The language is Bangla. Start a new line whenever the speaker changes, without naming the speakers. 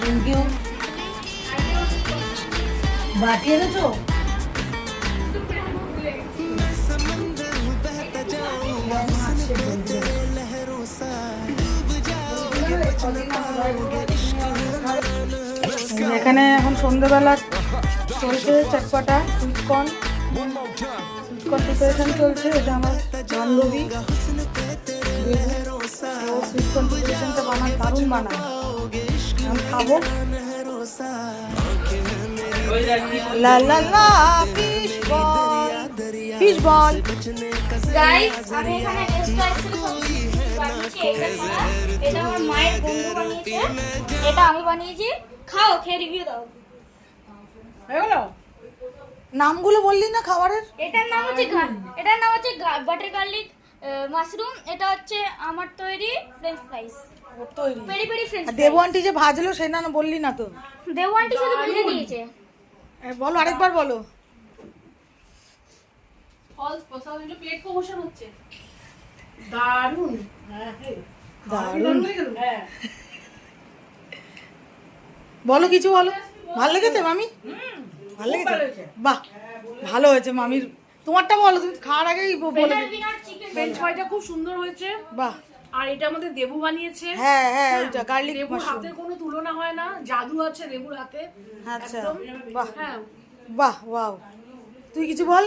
Thank you. বাটি এনেছো? এখানে এখন সন্ধ্যেবেলা চলছে চটপটা সুইটকর্ন প্রিপারেশন চলছে। এটা আমার বান্ধবী, সুইটকর্ন প্রিপারেশনটা দারুণ বানায়, আমি খাবো। লা লা লা fish ball, fish ball.
Guys আমি এখানে বানিয়েছি এটা আমার মায়ের বন্ধু বানিয়েছে, এটা আমি বানিয়েছি। খাও, খেয়ে রিভিউ দাও।
হয়ে গেল? নামগুলো বললি না খাবারের?
এটার নাম হচ্ছে বাটার গার্লিক মাশরুম। এটা হচ্ছে আমার তৈরি ফ্রেঞ্চ ফ্রাইস,
তৈরি
peri peri French fries.
Debu aunty যে ভাজলো সে না বললি না তো।
দেবু আন্টি শুধু ভেজে দিয়েছে।
বলো, আরেকবার বলো।
ফলস পসাল কিন্তু প্লেট প্রমোশন হচ্ছে। দারুন,
দারুণ। বলো কিছু বলো। ভালো লেগেছে মামি? ভালো লেগেছে? বাহ, ভালো হয়েছে মামির। তোমারটা বলো, তুমি খাওয়ার আগেই বলে।
ফ্রেঞ্চ ফ্রাইটা খুব সুন্দর হয়েছে।
বাহ।
আর এটা আমাদের দেবু বানিয়েছে।
হ্যাঁ হ্যাঁ, ওইটা গার্লিক
দেবুর
মাশরুম।
হাতে কোনো তুলনা হয় না, জাদু আছে দেবুর হাতে।
আচ্ছা,
একদম।
বাহ
হ্যাঁ,
বাহ, ওয়াও। তুই কিছু বল।